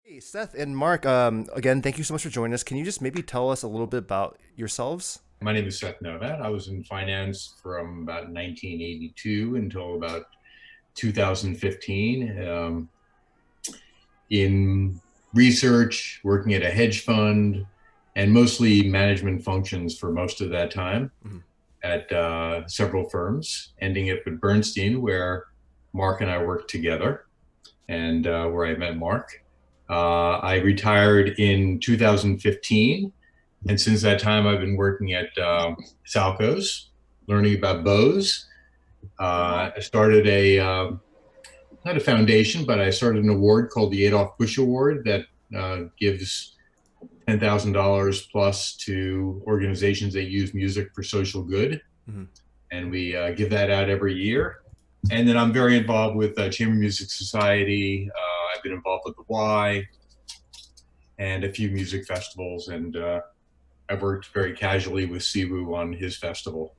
Hey, Seth and Mark, again, thank you so much for joining us. Can you just maybe tell us a little bit about yourselves? My name is Seth Novatt. I was in finance from about 1982 until about 2015, in research, working at a hedge fund, and mostly management functions for most of that time Mhm. at several firms, ending up at Berstein, where Marc and I worked together, and where I met Marc. I retired in 2015. And since that time, I've been working at Salco's, learning about bows. I started not a foundation, but I started an award called the Adolph Bush Award that gives $10,000 plus to organizations that use music for social good. Mhm. And we give that out every year. And then I'm very involved with Chamber Music Society. I've been involved with the Y and a few music festivals. And I've worked very casually with Siwoo on his festival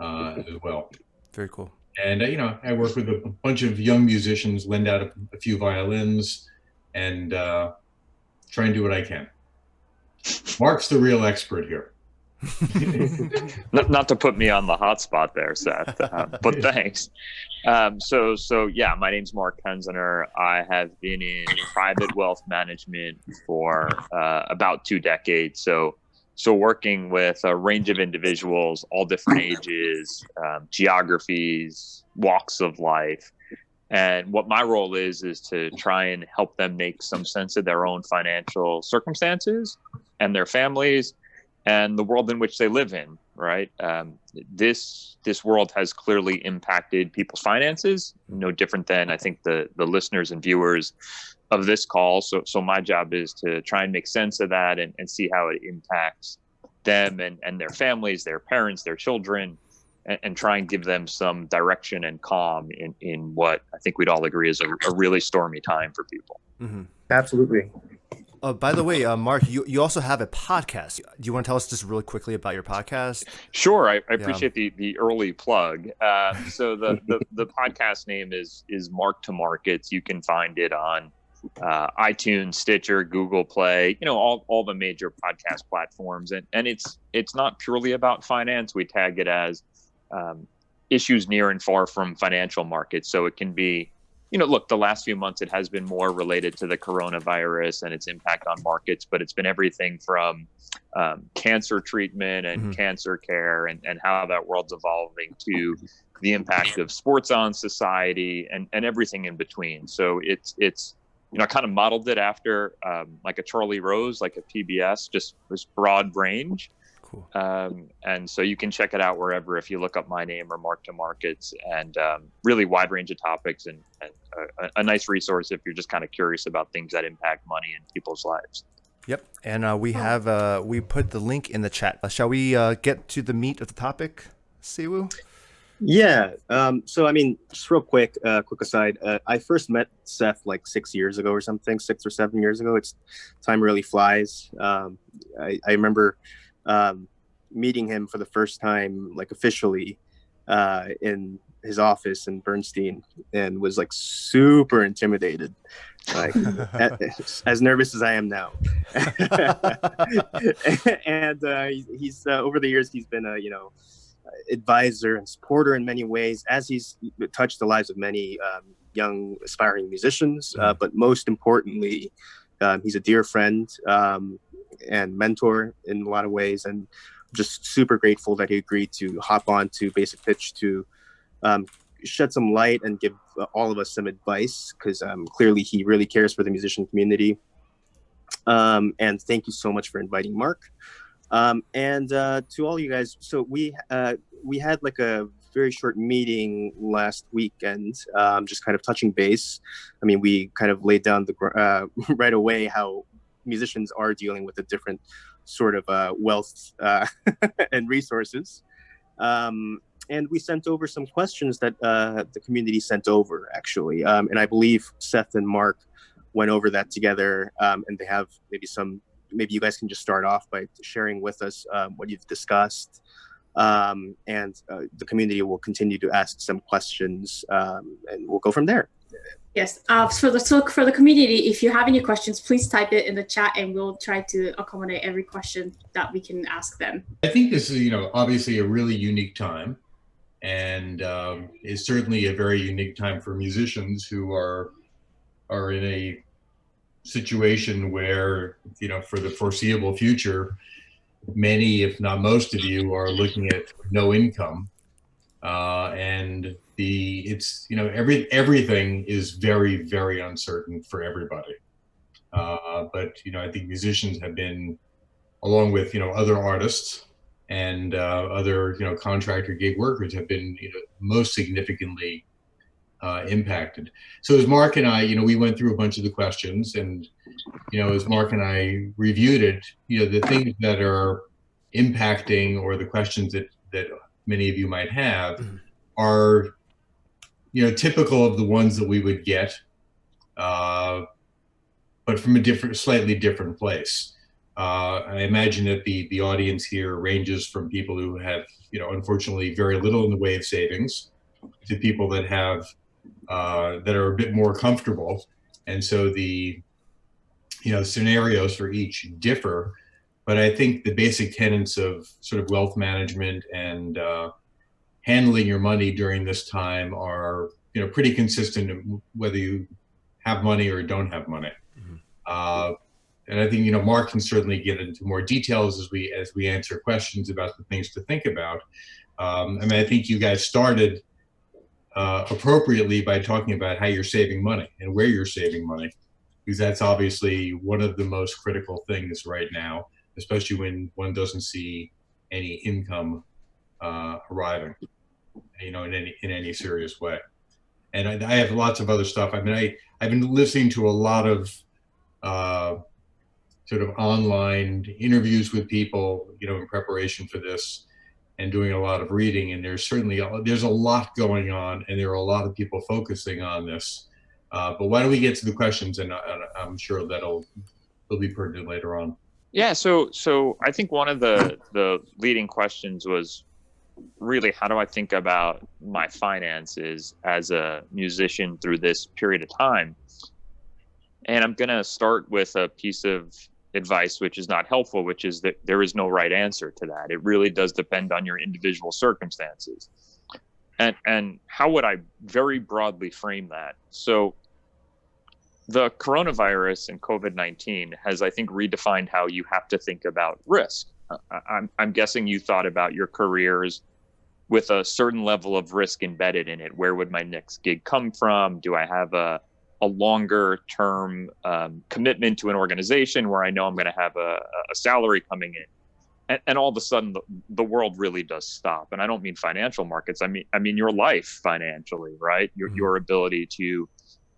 as well. Very cool. And I work with a bunch of young musicians, lend out a few violins, and try and do what I can. Marc's the real expert here. Not to put me on the hot spot there, Seth, but thanks. So yeah, my name's Marc Penziner. I have been in private wealth management for about 2 decades. So working with a range of individuals, all different ages, geographies, walks of life. And what my role is to try and help them make some sense of their own financial circumstances and their families and the world in which they live in, right? This world has clearly impacted people's finances, no different than I think the listeners and viewers of this call. So my job is to try and make sense of that and see how it impacts them and their families, their parents, their children, and try and give them some direction and calm in what I think we'd all agree is a really stormy time for people. Hmm. Absolutely. By the way, Mark, you also have a podcast. Do you want to tell us just really quickly about your podcast? Sure, I Yeah. appreciate the early plug. So the podcast name is Marc to Markets. You can find it on iTunes, Stitcher, Google Play, all the major podcast platforms. And it's not purely about finance. We tag it as issues near and far from financial markets. So it can be, look, the last few months, it has been more related to the coronavirus and its impact on markets, but it's been everything from cancer treatment and cancer care and how that world's evolving to the impact of sports on society and everything in between. So it's I kind of modeled it after like a Charlie Rose, like a PBS, just this broad range. Cool. And so you can check it out wherever if you look up my name or Marc to Markets, and really wide range of topics and a nice resource if you're just kind of curious about things that impact money in people's lives. Yep. And we put the link in the chat. Shall we get to the meat of the topic, Siwoo? Yeah. So, I mean, just real quick aside. I first met Seth like 6 years ago or something, 6 or 7 years ago. Time really flies. I remember meeting him for the first time, like officially, in his office in Berstein, and was like super intimidated, like as nervous as I am now. And he's over the years he's been a advisor and supporter in many ways, as he's touched the lives of many young aspiring musicians, but most importantly, he's a dear friend and mentor in a lot of ways, and just super grateful that he agreed to hop on to Basic Pitch to shed some light and give all of us some advice, because clearly he really cares for the musician community. And thank you so much for inviting Marc. And to all you guys, so we had like a very short meeting last weekend, just kind of touching base. I mean, we kind of laid down right away how musicians are dealing with a different sort of wealth and resources. And we sent over some questions that the community sent over, actually. And I believe Seth and Marc went over that together, and they have maybe you guys can just start off by sharing with us what you've discussed. And the community will continue to ask some questions, and we'll go from there. Yes. For the community, if you have any questions, please type it in the chat, and we'll try to accommodate every question that we can ask them. I think this is, obviously a really unique time, and is certainly a very unique time for musicians who are in a situation where, for the foreseeable future, many, if not most of you, are looking at no income, and everything is very, very uncertain for everybody. But I think musicians have been, along with other artists and other contractor gig workers, have been most significantly impacted. So as Marc and I, we went through a bunch of the questions, and as Marc and I reviewed it, the things that are impacting, or the questions that many of you might have, are typical of the ones that we would get, but from a slightly different place. I imagine that the audience here ranges from people who have, unfortunately, very little in the way of savings, to people that have that are a bit more comfortable, and so the scenarios for each differ. But I think the basic tenets of sort of wealth management and handling your money during this time are pretty consistent, whether you have money or don't have money. And I think Marc can certainly get into more details as we answer questions about the things to think about. I think you guys started appropriately by talking about how you're saving money and where you're saving money, because that's obviously one of the most critical things right now, especially when one doesn't see any income arriving, in any serious way. And I have lots of other stuff. I've been listening to a lot of sort of online interviews with people, in preparation for this, and doing a lot of reading. And there's a lot going on, and there are a lot of people focusing on this. But why don't we get to the questions, and I'm sure they'll be pertinent later on. Yeah. So I think one of the leading questions was really, how do I think about my finances as a musician through this period of time? And I'm going to start with a piece of advice which is not helpful, which is that there is no right answer to that. It really does depend on your individual circumstances. And how would I very broadly frame that? So the coronavirus and COVID-19 has, I think, redefined how you have to think about risk. I'm guessing you thought about your careers with a certain level of risk embedded in it. Where would my next gig come from? Do I have a longer term commitment to an organization where I know I'm going to have a salary coming in? And all of a sudden, the world really does stop. And I don't mean financial markets. I mean your life financially, right? Your ability to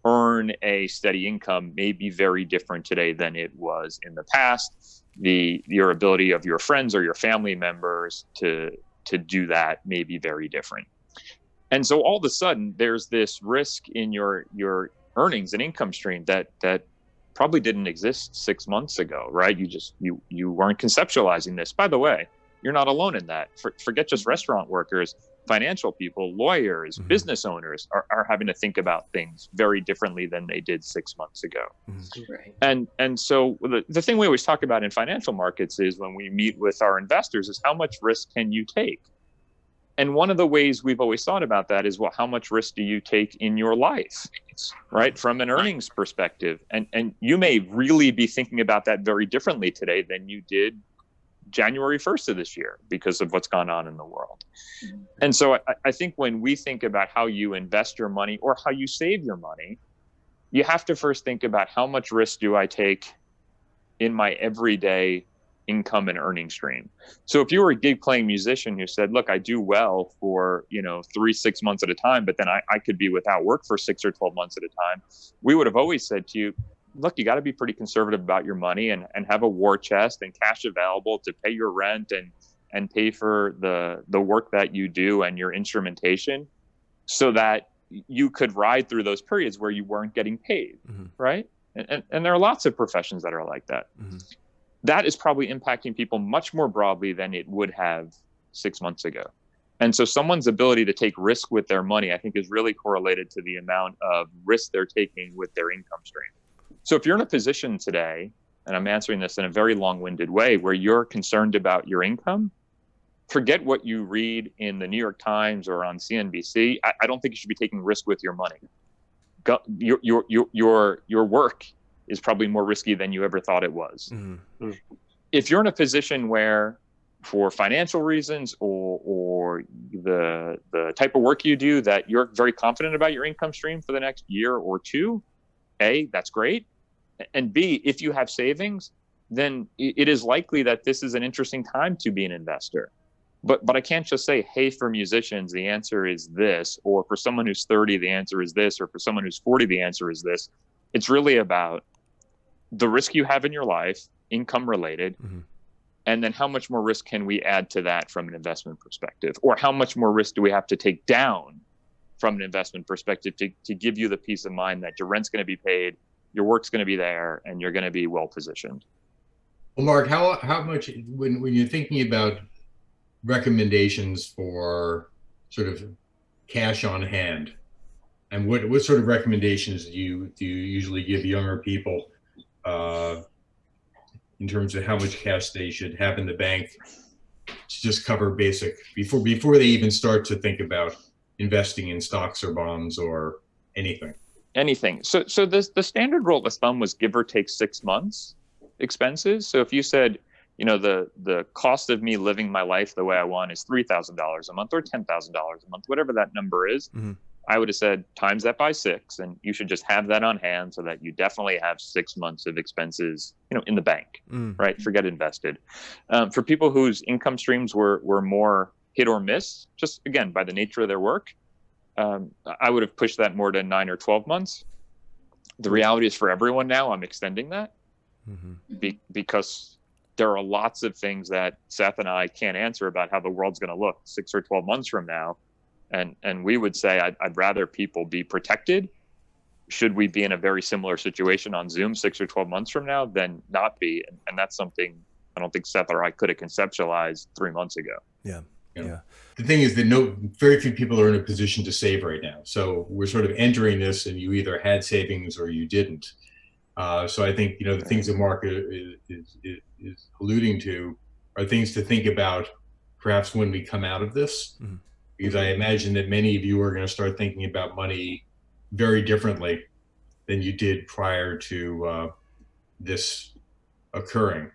earn a steady income may be very different today than it was in the past. Your ability of your friends or your family members to do that may be very different. And so all of a sudden, there's this risk in your earnings and income stream that probably didn't exist 6 months ago, right? You weren't conceptualizing this. By the way, you're not alone in that. Forget just restaurant workers, financial people, lawyers, business owners are having to think about things very differently than they did 6 months ago. Right. And so the thing we always talk about in financial markets is, when we meet with our investors, is how much risk can you take? And one of the ways we've always thought about that is, well, how much risk do you take in your life, right? From an earnings perspective. And you may really be thinking about that very differently today than you did January 1st of this year, because of what's gone on in the world. And so I think when we think about how you invest your money or how you save your money, you have to first think about, how much risk do I take in my everyday income and earning stream? So if you were a gig playing musician who said, look, I do well for 3-6 months at a time, but then I could be without work for 6 or 12 months at a time, we would have always said to you, look, you got to be pretty conservative about your money and have a war chest and cash available to pay your rent and pay for the work that you do and your instrumentation, so that you could ride through those periods where you weren't getting paid, right? And there are lots of professions that are like that. That is probably impacting people much more broadly than it would have 6 months ago. And so someone's ability to take risk with their money, I think, is really correlated to the amount of risk they're taking with their income stream. So if you're in a position today, and I'm answering this in a very long-winded way, where you're concerned about your income, forget what you read in the New York Times or on CNBC. I don't think you should be taking risk with your money. Your work is probably more risky than you ever thought it was. Mm-hmm. If you're in a position where, for financial reasons or the type of work you do, that you're very confident about your income stream for the next year or two, A, that's great. And B, if you have savings, then it is likely that this is an interesting time to be an investor. But I can't just say, hey, for musicians, the answer is this, or for someone who's 30, the answer is this, or for someone who's 40, the answer is this. It's really about the risk you have in your life, income related, mm-hmm. and then how much more risk can we add to that from an investment perspective? Or how much more risk do we have to take down from an investment perspective to give you the peace of mind that your rent's going to be paid, your work's going to be there, and you're going to be well positioned? Well, Marc, how much, when you're thinking about recommendations for sort of cash on hand, and what sort of recommendations do you usually give younger people in terms of how much cash they should have in the bank to just cover basic before they even start to think about investing in stocks or bonds or anything? So the standard rule of thumb was give or take 6 months expenses. So if you said, the cost of me living my life the way I want is $3,000 a month or $10,000 a month, whatever that number is, mm-hmm. I would have said times that by 6, and you should just have that on hand so that you definitely have 6 months of expenses, in the bank, right? Forget invested. For people whose income streams were more hit or miss, just again, by the nature of their work, I would have pushed that more to 9 or 12 months. The reality is, for everyone now, I'm extending that because there are lots of things that Seth and I can't answer about how the world's going to look 6 or 12 months from now. And we would say, I'd rather people be protected should we be in a very similar situation on Zoom 6 or 12 months from now than not be. And that's something I don't think Seth or I could have conceptualized 3 months ago. Yeah. The thing is that very few people are in a position to save right now. So we're sort of entering this, and you either had savings or you didn't. So I think, the things that Marc is alluding to are things to think about perhaps when we come out of this, because I imagine that many of you are going to start thinking about money very differently than you did prior to this occurring.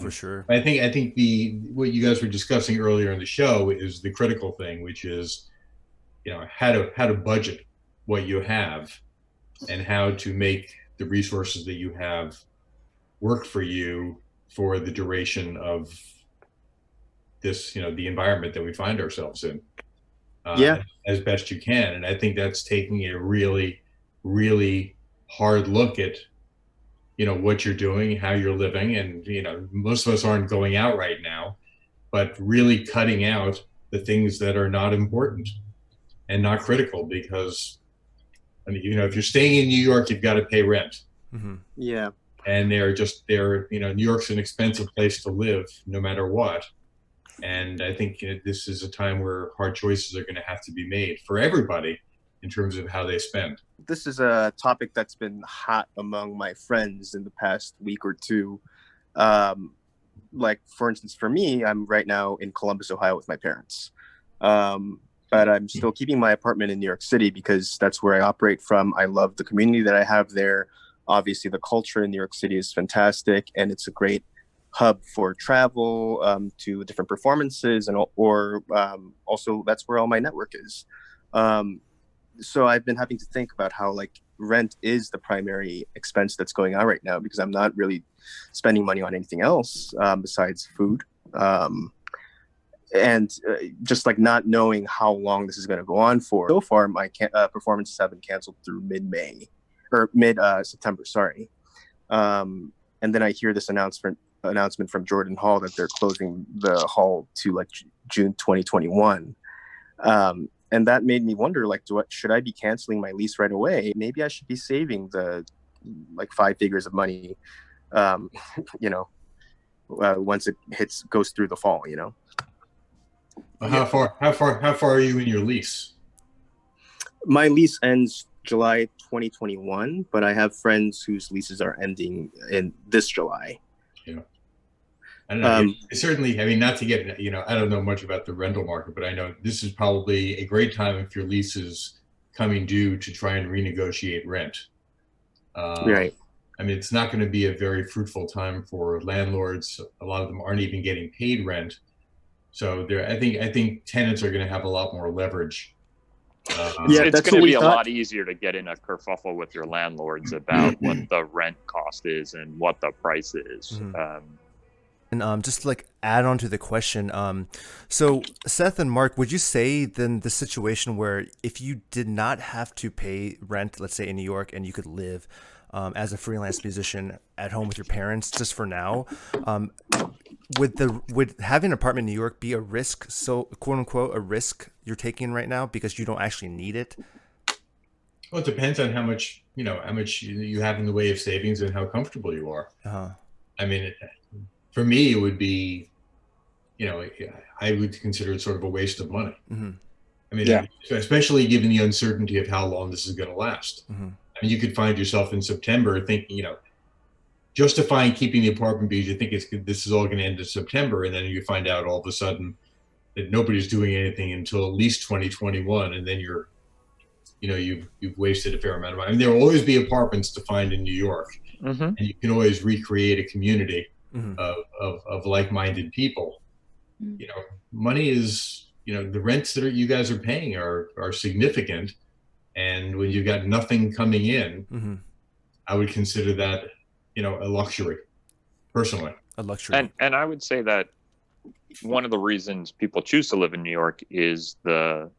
For sure. I think what you guys were discussing earlier in the show is the critical thing, which is, how to budget what you have and how to make the resources that you have work for you for the duration of this, the environment that we find ourselves in, as best you can. And I think that's taking a really, really hard look at, what you're doing, how you're living. And, most of us aren't going out right now, but really cutting out the things that are not important and not critical, because if you're staying in New York, you've got to pay rent. Yeah. And New York's an expensive place to live no matter what. And I think this is a time where hard choices are going to have to be made for everybody in terms of how they spend. This is a topic that's been hot among my friends in the past week or two. Like, for instance, for me, I'm right now in Columbus, Ohio with my parents. But I'm still keeping my apartment in New York City because that's where I operate from. I love the community that I have there. Obviously, the culture in New York City is fantastic, and it's a great hub for travel to different performances, and also that's where all my network is. So I've been having to think about how rent is the primary expense that's going on right now, because I'm not really spending money on anything else besides food. And just not knowing how long this is going to go on for. So far, my performances have been canceled through mid-September. Sorry. And then I hear this announcement from Jordan Hall that they're closing the hall to June 2021. And that made me wonder, should I be canceling my lease right away? Maybe I should be saving the 5 figures of money, once it goes through the fall, How far are you in your lease? My lease ends July 2021, but I have friends whose leases are ending in this July. Yeah. I don't know. It's certainly, I mean, not to get, I don't know much about the rental market, but I know this is probably a great time if your lease is coming due to try and renegotiate rent. Right. I mean, it's not going to be a very fruitful time for landlords. A lot of them aren't even getting paid rent. So I think tenants are going to have a lot more leverage. It's going to be a lot easier to get in a kerfuffle with your landlords about what the rent cost is and what the price is. And just to add on to the question, so Seth and Mark, would you say then the situation where if you did not have to pay rent, let's say in New York, and you could live as a freelance musician at home with your parents just for now, would having an apartment in New York be a risk? So quote unquote a risk you're taking right now because you don't actually need it? Well, it depends on how much you have in the way of savings and how comfortable you are. I mean, for me, it would be, I would consider it sort of a waste of money. I mean, especially given the uncertainty of how long this is going to last. I mean, you could find yourself in September thinking, justifying keeping the apartment because you think this is all going to end in September, and then you find out all of a sudden that nobody's doing anything until at least 2021, and then you've wasted a fair amount of money. I mean, there will always be apartments to find in New York, and you can always recreate a community of like-minded people. Money is, the rents that you guys are paying are significant, and when you've got nothing coming in, I would consider that, a luxury, personally. A luxury. And I would say that one of the reasons people choose to live in New York is the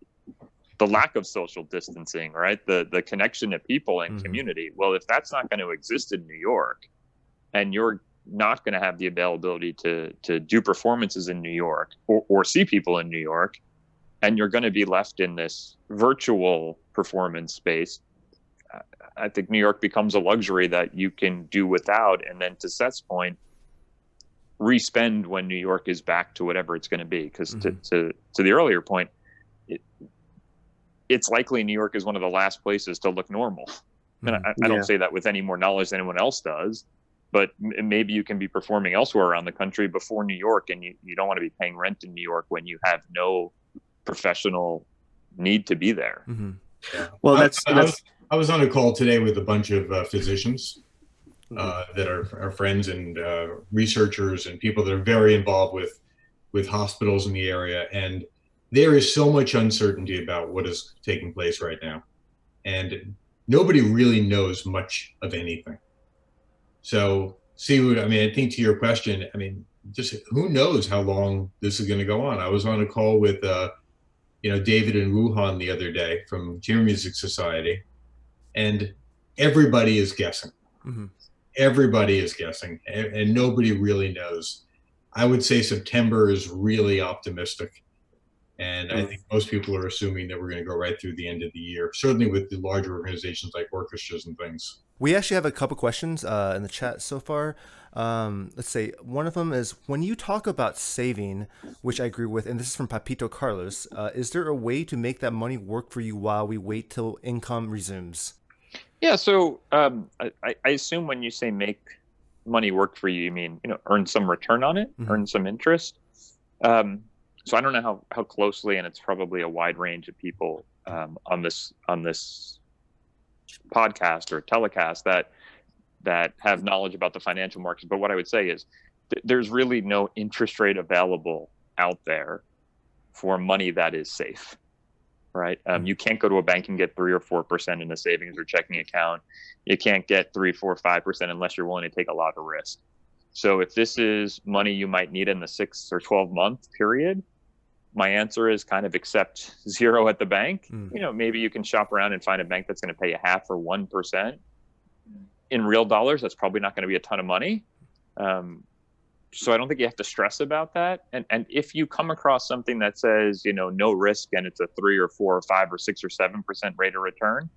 lack of social distancing, right? The connection to people and community. Well, if that's not going to exist in New York, and you're not going to have the availability to do performances in New York or see people in New York, and you're going to be left in this virtual performance space, I think New York becomes a luxury that you can do without. And then to Seth's point, respend when New York is back to whatever it's going to be. Because to the earlier point, it's likely New York is one of the last places to look normal. And I don't say that with any more knowledge than anyone else does, but maybe you can be performing elsewhere around the country before New York, and you don't want to be paying rent in New York when you have no professional need to be there. Well, I was on a call today with a bunch of physicians that are friends and researchers and people that are very involved with hospitals in the area. And there is so much uncertainty about what is taking place right now. And nobody really knows much of anything. So, Siwoo, I mean, I think to your question, I mean, just who knows how long this is going to go on. I was on a call with, David and Wuhan the other day from Chamber Music Society, and everybody is guessing. Everybody is guessing, and nobody really knows. I would say September is really optimistic. And I think most people are assuming that we're going to go right through the end of the year, certainly with the larger organizations like orchestras and things. We actually have a couple questions in the chat so far. Let's say one of them is, when you talk about saving, which I agree with, and this is from Papito Carlos, is there a way to make that money work for you while we wait till income resumes? Yeah, so I assume when you say make money work for you, you mean, earn some return on it, earn some interest. So I don't know how closely, and it's probably a wide range of people on this podcast or telecast that have knowledge about the financial markets. But what I would say is there's really no interest rate available out there for money that is safe, right? You can't go to a bank and get 3 or 4% in a savings or checking account. You can't get 3, 4, 5% unless you're willing to take a lot of risk. So if this is money you might need in the 6 or 12 month period, my answer is kind of accept 0 at the bank. Maybe you can shop around and find a bank that's going to pay a 0.5% or 1%. In real dollars, that's probably not going to be a ton of money. So I don't think you have to stress about that. And if you come across something that says, no risk, and it's a 3 or 4 or 5 or 6 or 7% rate of return,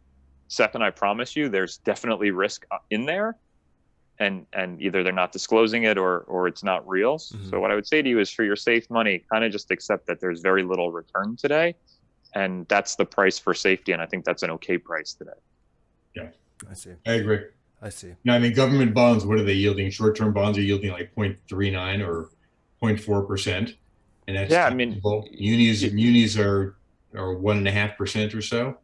Seth and I promise you, there's definitely risk in there. and either they're not disclosing it or it's not real. So what I would say to you is, for your safe money, kind of just accept that there's very little return today, and that's the price for safety. And I think that's an okay price today. Yeah, I see. I agree. I see. Now, I mean, government bonds, what are they yielding? Short-term bonds are yielding like 0.39 or 0.4%. And that's munis are 1.5% or so.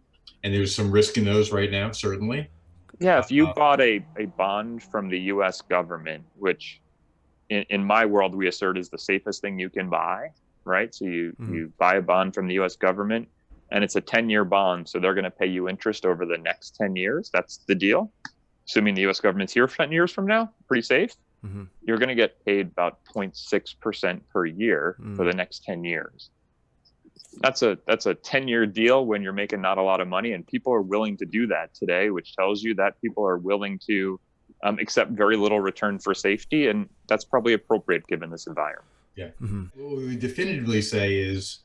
And there's some risk in those right now, certainly. Yeah, if you bought a bond from the US government, which in my world we assert is the safest thing you can buy, right? So you buy a bond from the US government, and it's a 10-year bond, so they're going to pay you interest over the next 10 years. That's the deal. Assuming the US government's here 10 years from now, pretty safe. You're going to get paid about 0.6% per year for the next 10 years. That's a 10-year deal when you're making not a lot of money, and people are willing to do that today, which tells you that people are willing to accept very little return for safety, and that's probably appropriate given this environment. Yeah. What we definitively say is,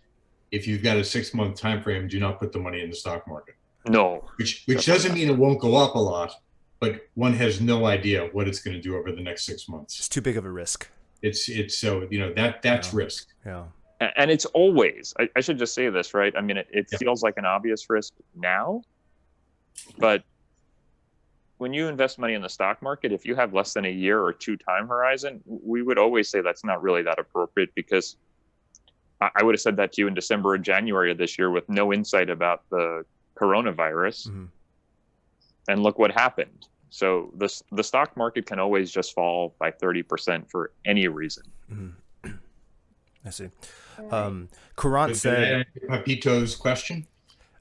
if you've got a 6-month time frame, do not put the money in the stock market. No. Which doesn't mean it won't go up a lot, but one has no idea what it's going to do over the next 6 months. It's too big of a risk. It's so, that's risk. Yeah. And it's always, I should just say this, right? I mean, it feels like an obvious risk now, but when you invest money in the stock market, if you have less than a year or 2 time horizon, we would always say that's not really that appropriate, because I would have said that to you in December or January of this year with no insight about the coronavirus. And look what happened. So the stock market can always just fall by 30% for any reason. I see. Kurant said, Papito's question.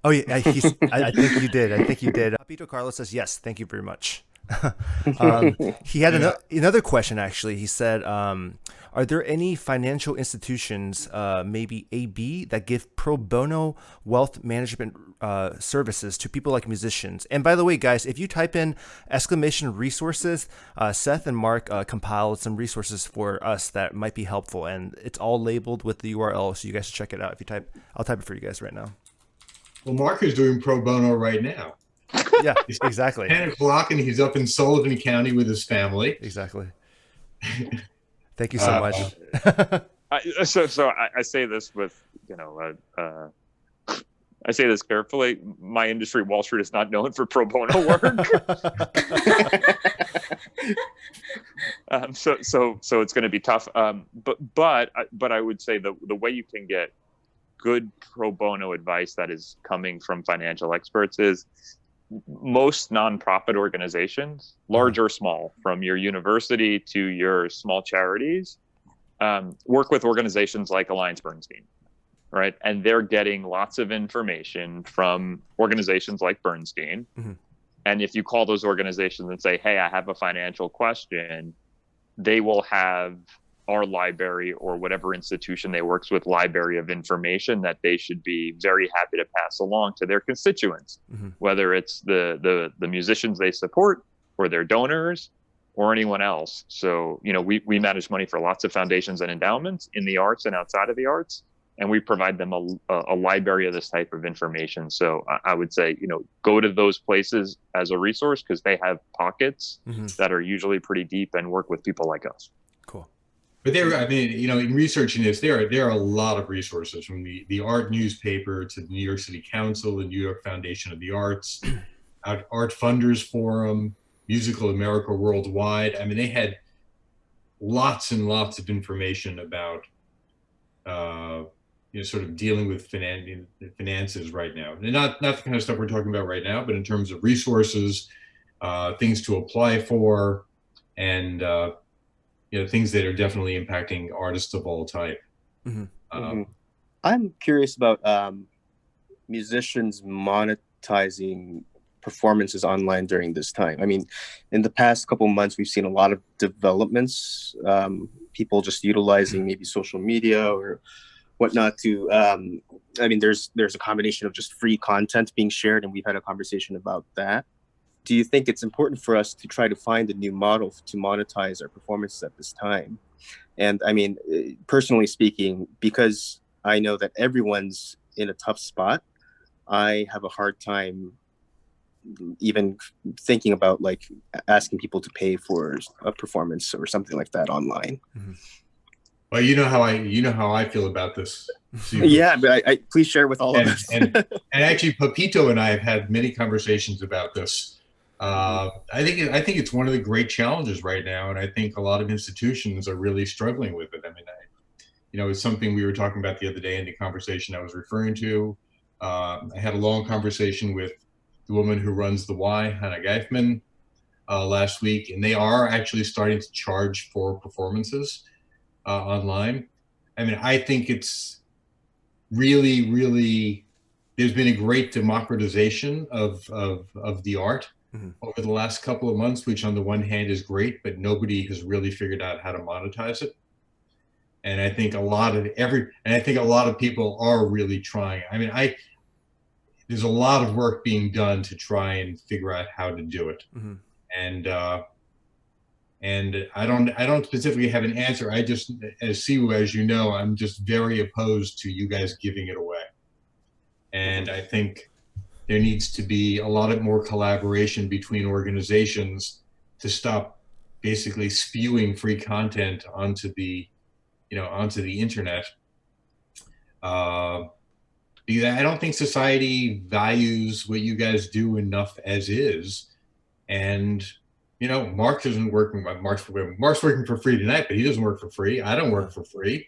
Oh yeah, I think you did. Papito Carlos says yes. Thank you very much. He had another question actually. He said, are there any financial institutions, maybe AB, that give pro bono wealth management services to people like musicians? And by the way, guys, if you type in !resources, Seth and Marc compiled some resources for us that might be helpful, and it's all labeled with the URL, so you guys should check it out. If you type, I'll type it for you guys right now. Well, Marc is doing pro bono right now. Yeah, exactly. 10 o'clock, and he's up in Sullivan County with his family. Exactly. Thank you so much. I say this with, I say this carefully. My industry, Wall Street, is not known for pro bono work. So it's going to be tough. But I would say the way you can get good pro bono advice that is coming from financial experts is most nonprofit organizations, large or small, from your university to your small charities, work with organizations like Alliance Bernstein, right? And they're getting lots of information from organizations like Bernstein. And if you call those organizations and say, hey, I have a financial question, they will have our library or whatever institution they works with library of information that they should be very happy to pass along to their constituents, whether it's the musicians they support or their donors or anyone else. So, we manage money for lots of foundations and endowments in the arts and outside of the arts, and we provide them a library of this type of information. So I would say, go to those places as a resource, because they have pockets that are usually pretty deep and work with people like us. Cool. But in researching this, there are a lot of resources, from the art newspaper to the New York City Council, the New York Foundation of the Arts, Art Funders Forum, Musical America Worldwide. I mean, they had lots and lots of information about, sort of dealing with finances right now. And not the kind of stuff we're talking about right now, but in terms of resources, things to apply for, and things that are definitely impacting artists of all type. I'm curious about musicians monetizing performances online during this time. I mean, in the past couple of months, we've seen a lot of developments, people just utilizing maybe social media or whatnot to, there's a combination of just free content being shared, and we've had a conversation about that. Do you think it's important for us to try to find a new model to monetize our performances at this time? And I mean, personally speaking, because I know that everyone's in a tough spot, I have a hard time even thinking about like asking people to pay for a performance or something like that online. Mm-hmm. Well, you know how I feel about this. Yeah, but I please share with all of us. and actually, Papito and I have had many conversations about this. I think it's one of the great challenges right now, and I think a lot of institutions are really struggling with it. I mean, it's something we were talking about the other day in the conversation I was referring to. I had a long conversation with the woman who runs the Y, Hannah Geifman, last week, and they are actually starting to charge for performances online. I mean, I think it's really, really, there's been a great democratization of the art over the last couple of months, which on the one hand is great, but nobody has really figured out how to monetize it. And I think a lot of people are really trying. I mean, there's a lot of work being done to try and figure out how to do it. Mm-hmm. And I don't specifically have an answer. I just, as Siwoo, as you know, I'm just very opposed to you guys giving it away. And I think there needs to be a lot of more collaboration between organizations to stop basically spewing free content onto the internet. Because I don't think society values what you guys do enough as is. And Mark isn't working. Mark's working for free tonight, but he doesn't work for free. I don't work for free.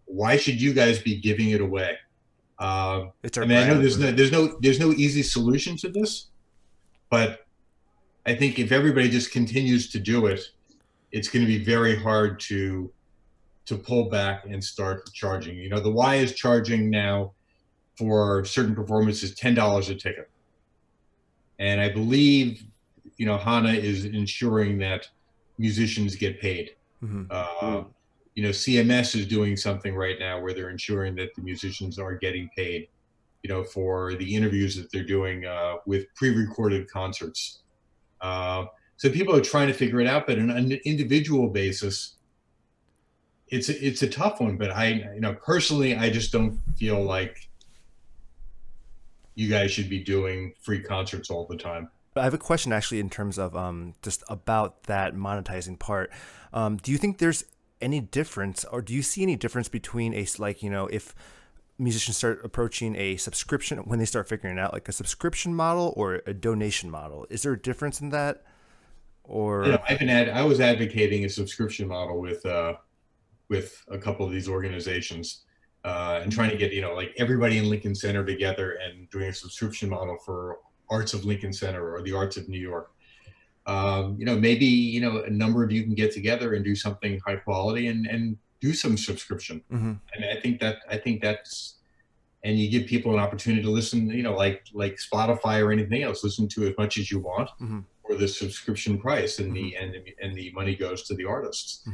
Why should you guys be giving it away? It's our I mean, I know brand. there's no easy solution to this, but I think if everybody just continues to do it, it's going to be very hard to pull back and start charging. The Y is charging now for certain performances $10 a ticket, and I believe Hana is ensuring that musicians get paid. CMS is doing something right now where they're ensuring that the musicians are getting paid, for the interviews that they're doing with pre-recorded concerts. So people are trying to figure it out, but on an individual basis, it's a tough one. But personally, I just don't feel like you guys should be doing free concerts all the time. I have a question actually in terms of just about that monetizing part. Do you think there's any difference, or do you see any difference between if musicians start approaching a subscription, when they start figuring it out, like a subscription model or a donation model? Is there a difference in that? Or I was advocating a subscription model with a couple of these organizations, and trying to get like everybody in Lincoln Center together and doing a subscription model for Arts of Lincoln Center or the Arts of New York. Maybe a number of you can get together and do something high quality and do some subscription. And I think that's, and you give people an opportunity to listen, like Spotify or anything else, listen to as much as you want for the subscription price, and the money goes to the artists.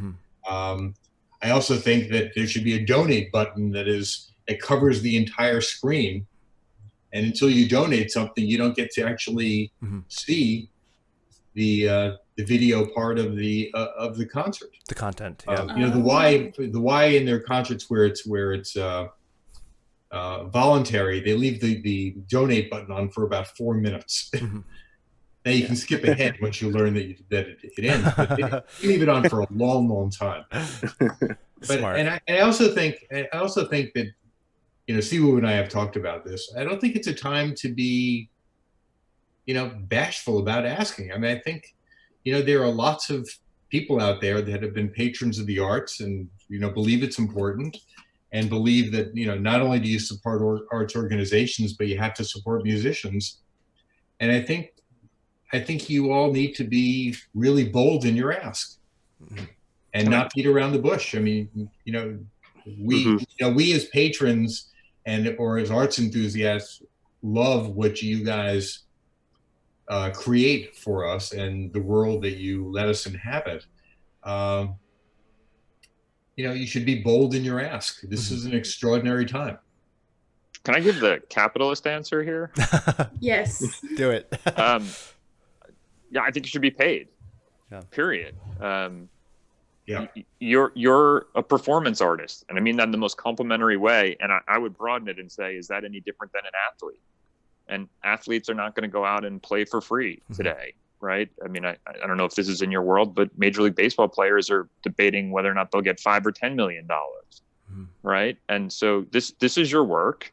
I also think that there should be a donate button that covers the entire screen. And until you donate something, you don't get to actually see the video part of the concert. The content, yeah. The Y in their concerts where it's voluntary, they leave the donate button on for about 4 minutes. Now you can skip ahead once you learn that it ends. But you leave it on for a long, long time. Smart. And I also think that Siwoo and I have talked about this. I don't think it's a time to be bashful about asking. I mean, I think there are lots of people out there that have been patrons of the arts and believe it's important, and believe that not only do you support arts organizations, but you have to support musicians. And I think you all need to be really bold in your ask and not beat around the bush. I mean, we as patrons or as arts enthusiasts love what you guys create for us and the world that you let us inhabit. You should be bold in your ask. This is an extraordinary time. Can I give the capitalist answer here? Yes. Do it. Yeah, I think you should be paid. Yeah. Period. Yeah. You're a performance artist, and I mean that in the most complimentary way. And I would broaden it and say, is that any different than an athlete? and athletes are not going to go out and play for free today, right? I mean, I don't know if this is in your world, but Major League Baseball players are debating whether or not they'll get $5 or $10 million, right? And so this is your work.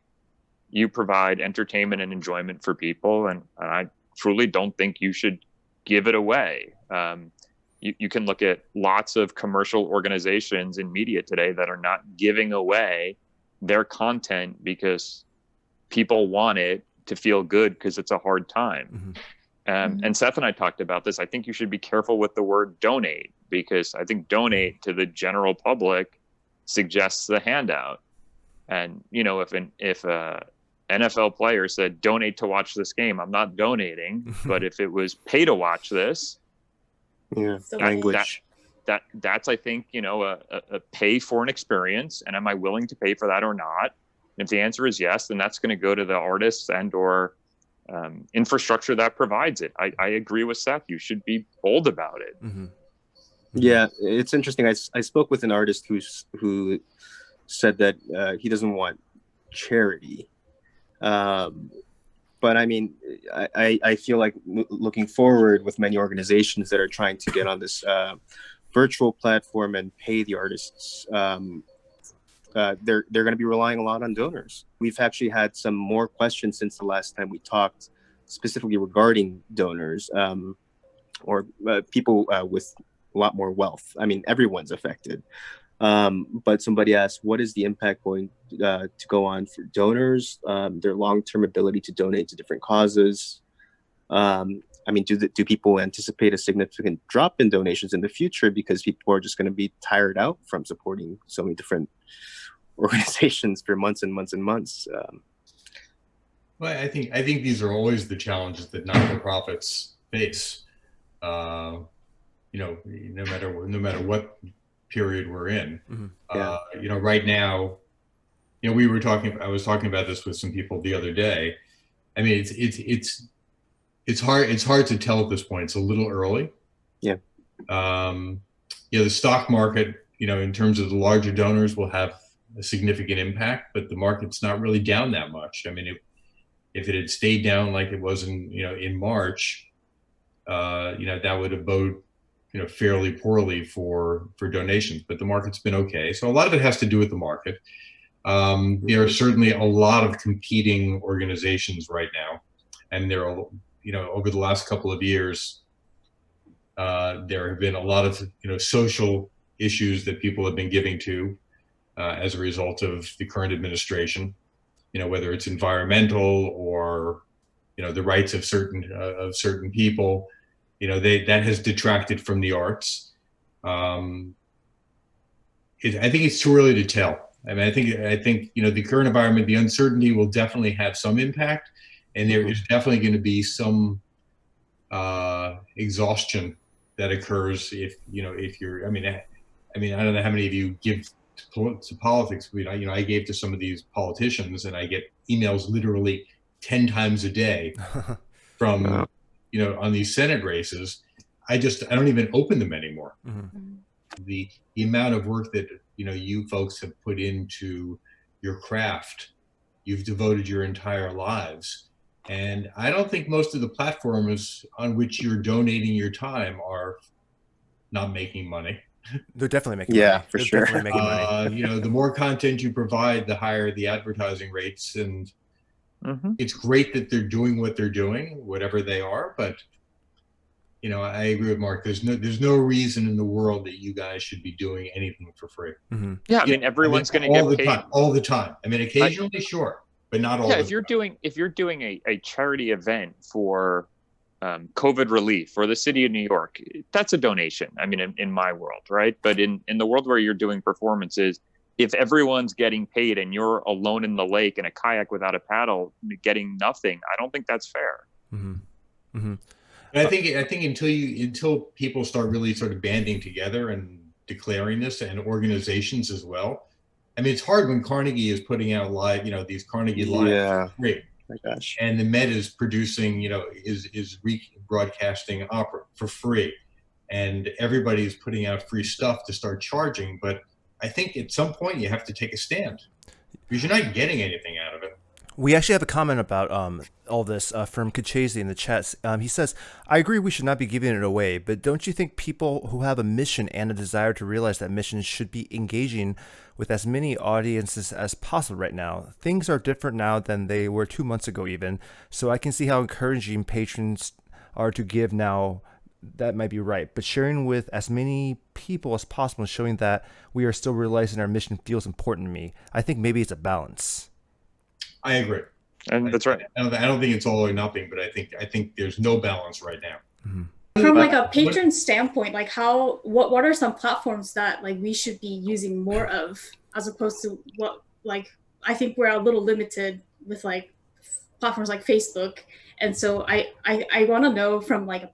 You provide entertainment and enjoyment for people, and I truly don't think you should give it away. You can look at lots of commercial organizations in media today that are not giving away their content because people want it to feel good because it's a hard time. And Seth and I talked about this. I think you should be careful with the word donate, because I think donate to the general public suggests the handout. And, you know, if a NFL player said, donate to watch this game, I'm not donating. But if it was pay to watch this, language. That's, I think, you know, a pay for an experience. And am I willing to pay for that or not? And if the answer is yes, then that's going to go to the artists and or infrastructure that provides it. I agree with Seth. You should be bold about it. Yeah, it's interesting. I spoke with an artist who said that he doesn't want charity. But I mean, I feel like looking forward with many organizations that are trying to get on this virtual platform and pay the artists, they're going to be relying a lot on donors. We've actually had some more questions since the last time we talked, specifically regarding donors or people with a lot more wealth. I mean, everyone's affected. But somebody asked, what is the impact going to go on for donors, their long-term ability to donate to different causes? I mean, do people anticipate a significant drop in donations in the future because people are just going to be tired out from supporting so many different organizations for months and months and months? Well, I think these are always the challenges that not-for-profits face. You know, no matter what period we're in. You know, right now, you know, I was talking about this with some people the other day. I mean, it's hard to tell at this point. It's a little early. Yeah. You know, the stock market, you know, in terms of the larger donors, will have a significant impact, but the market's not really down that much. I mean, if it had stayed down like it was in March, you know, that would have bode, you know, fairly poorly for donations, but the market's been okay. So a lot of it has to do with the market. There are certainly a lot of competing organizations right now, and there are, you know, over the last couple of years, there have been a lot of, you know, social issues that people have been giving to as a result of the current administration. You know, whether it's environmental or, you know, the rights of certain people. You know, that has detracted from the arts. I think it's too early to tell. I mean, I think you know, the current environment, the uncertainty will definitely have some impact, and there is definitely going to be some exhaustion that occurs if you're. I mean, I don't know how many of you give to politics. But, you know, I gave to some of these politicians, and I get emails literally 10 times a day from. You know, on these Senate races, I don't even open them anymore. The amount of work that, you know, you folks have put into your craft, you've devoted your entire lives. And I don't think most of the platforms on which you're donating your time are not making money. They're definitely making money. Yeah, for They're sure. definitely making money. You know, the more content you provide, the higher the advertising rates. And it's great that they're doing what they're doing, whatever they are, but you know, I agree with Mark. There's no reason in the world that you guys should be doing anything for free. Yeah, I mean, everyone's going to get paid all the time. I mean, occasionally, sure, but not all. Yeah, if you're doing a charity event for COVID relief for the city of New York, that's a donation. I mean, in my world, right? But in the world where you're doing performances, if everyone's getting paid and you're alone in the lake in a kayak without a paddle, getting nothing, I don't think that's fair. I think until people start really sort of banding together and declaring this, and organizations as well. I mean, it's hard when Carnegie is putting out live, you know, these Carnegie Live for free. My gosh. And the Met is producing, you know, is rebroadcasting opera for free, and everybody's putting out free stuff to start charging. But I think at some point you have to take a stand because you're not getting anything out of it. We actually have a comment about all this from Kachese in the chat. He says, I agree we should not be giving it away, but don't you think people who have a mission and a desire to realize that mission should be engaging with as many audiences as possible right now? Things are different now than they were 2 months ago even, so I can see how encouraging patrons are to give now. That might be right, but sharing with as many people as possible and showing that we are still realizing our mission feels important to me. I think maybe it's a balance. I agree. And that's right. I don't think it's all or nothing, but I think there's no balance right now. Mm-hmm. From like a patron standpoint, like what are some platforms that like we should be using more of, as opposed to what, like, I think we're a little limited with like platforms like Facebook. And so I want to know from like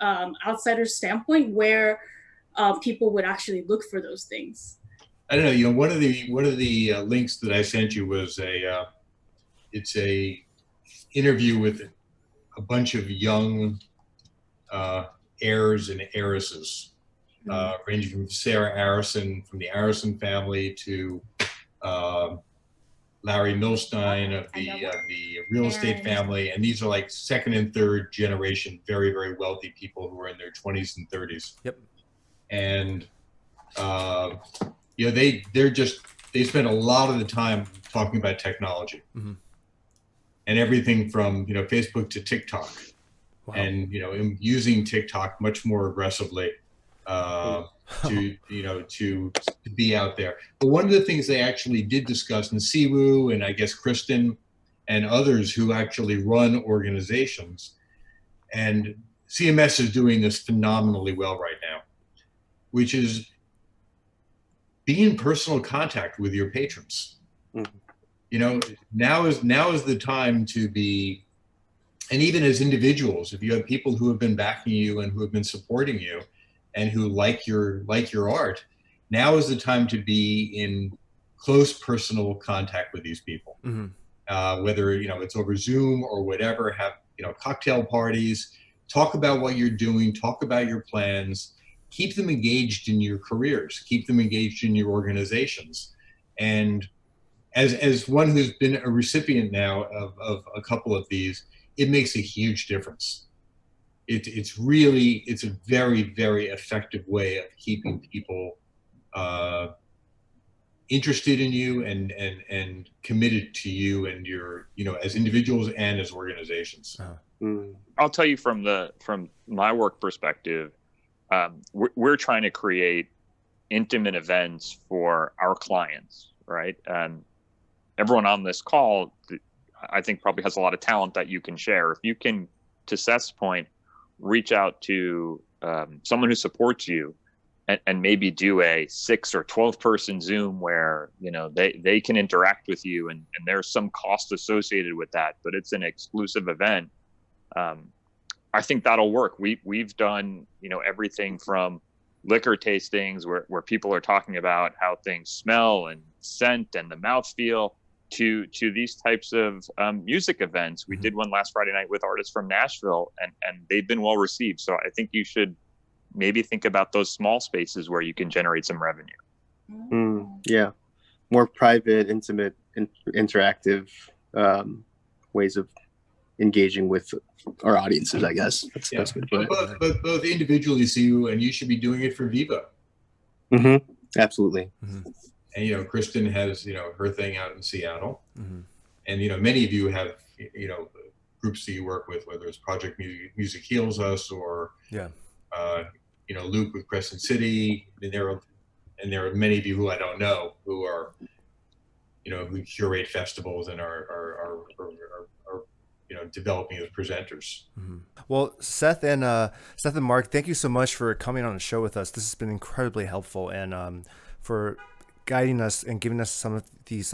outsider's standpoint where people would actually look for those things. I don't know. One of the links that I sent you was it's a interview with a bunch of young heirs and heiresses, ranging from Sarah Arison from the Arison family to Larry Milstein of the real estate family, and these are like second and third generation, very, very wealthy people who are in their 20s and 30s. Yep. And they spend a lot of the time talking about technology. Mm-hmm. And everything from Facebook to TikTok. Wow. And using TikTok much more aggressively to be out there. But one of the things they actually did discuss, and Siwoo and I guess Kristen and others who actually run organizations, and CMS is doing this phenomenally well right now, which is be in personal contact with your patrons. Mm-hmm. Now is the time to be, and even as individuals, if you have people who have been backing you and who have been supporting you and who like your art, now is the time to be in close personal contact with these people. Mm-hmm. Whether it's over Zoom or whatever, have cocktail parties, talk about what you're doing, talk about your plans, keep them engaged in your careers, keep them engaged in your organizations. And as one who's been a recipient now of a couple of these, it makes a huge difference. It's a very, very effective way of keeping people interested in you and committed to you and your, as individuals and as organizations. I'll tell you from my work perspective, we're trying to create intimate events for our clients, right? Everyone on this call, I think, probably has a lot of talent that you can share. If you can, to Seth's point, reach out to someone who supports you and maybe do a 6 or 12 person Zoom where, they can interact with you and there's some cost associated with that, but it's an exclusive event. I think that'll work. We've done, everything from liquor tastings where people are talking about how things smell and scent and the mouthfeel to these types of music events. We did one last Friday night with artists from Nashville and they've been well received. So I think you should maybe think about those small spaces where you can generate some revenue. Yeah. More private, intimate, interactive ways of engaging with our audiences, I guess. That's good. But both individually, Siwoo, and you should be doing it for Viva. Mm-hmm. Absolutely. Mm-hmm. And Kristen has her thing out in Seattle, mm-hmm. And many of you have groups that you work with, whether it's Project Music Heals Us or Luke with Crescent City. And there are many of you who I don't know who are who curate festivals and are developing as presenters. Mm-hmm. Well, Seth and Marc, thank you so much for coming on the show with us. This has been incredibly helpful and for guiding us and giving us some of these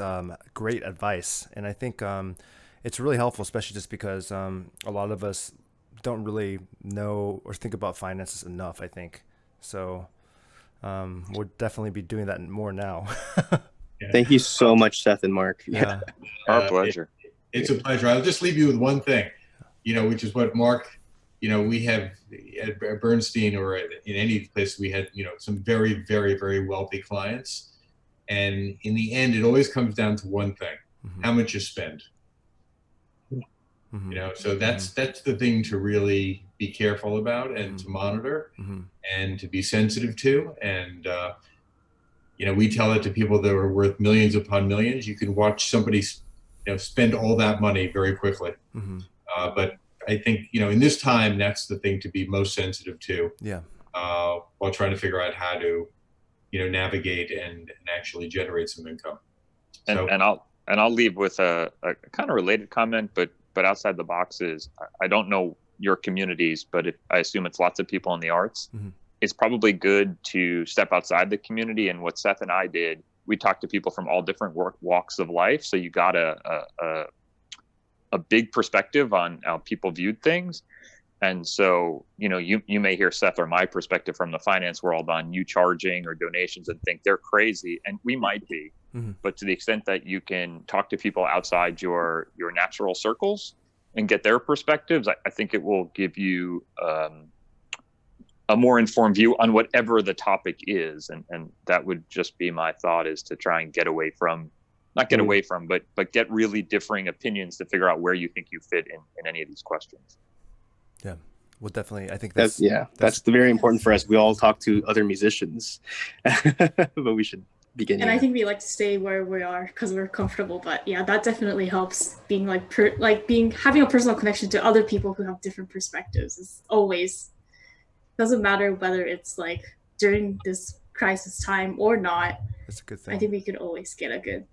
great advice. And I think it's really helpful, especially just because a lot of us don't really know or think about finances enough, I think. So we'll definitely be doing that more now. Thank you so much, Seth and Marc. Yeah. Our pleasure. It's a pleasure. I'll just leave you with one thing, which is what Marc, we have at Berstein or in any place, we had, some very, very, very wealthy clients. And in the end, it always comes down to one thing, mm-hmm. how much you spend. Mm-hmm. You know, so that's the thing to really be careful about and to monitor Mm-hmm. and to be sensitive to. And you know, we tell it to people that are worth millions upon millions. You can watch somebody, you know, spend all that money very quickly. Mm-hmm. But I think, you know, in this time, that's the thing to be most sensitive to. Yeah. While trying to figure out how to, you know, navigate and actually generate some income. So, And I'll leave with a kind of related comment, but outside the box is, I don't know your communities, but I assume it's lots of people in the arts. Mm-hmm. It's probably good to step outside the community. And what Seth and I did, we talked to people from all different walks of life. So you got a big perspective on how people viewed things. And so, you know, you may hear Seth or my perspective from the finance world on you charging or donations and think they're crazy. And we might be, but to the extent that you can talk to people outside your natural circles and get their perspectives, I think it will give you a more informed view on whatever the topic is. And that would just be my thought, is to try and get away from, not get away from, but get really differing opinions to figure out where you think you fit in any of these questions. Yeah, well, definitely. I think that's very important for us. We all talk to other musicians, but we should begin. And I think we like to stay where we are because we're comfortable. But yeah, that definitely helps. Being having a personal connection to other people who have different perspectives is always, doesn't matter whether it's like during this crisis time or not. It's a good thing. I think we could always get a good,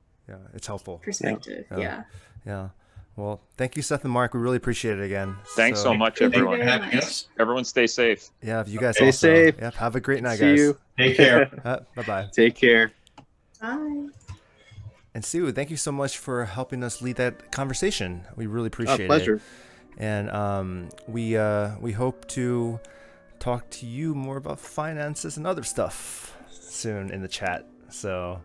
it's helpful perspective. Yeah. Well, thank you, Seth and Mark. We really appreciate it again. Thanks so much, everyone. Much. Everyone stay safe. Yeah, if you guys stay safe. Yep, have a great night, See guys. you. Take care. Bye-bye. Take care. Bye. And Siwoo, thank you so much for helping us lead that conversation. We really appreciate pleasure. it. And we hope to talk to you more about finances and other stuff soon in the chat. So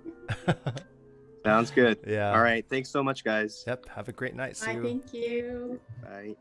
sounds good. Yeah. All right. Thanks so much, guys. Yep. Have a great night. Bye. Thank you. Bye.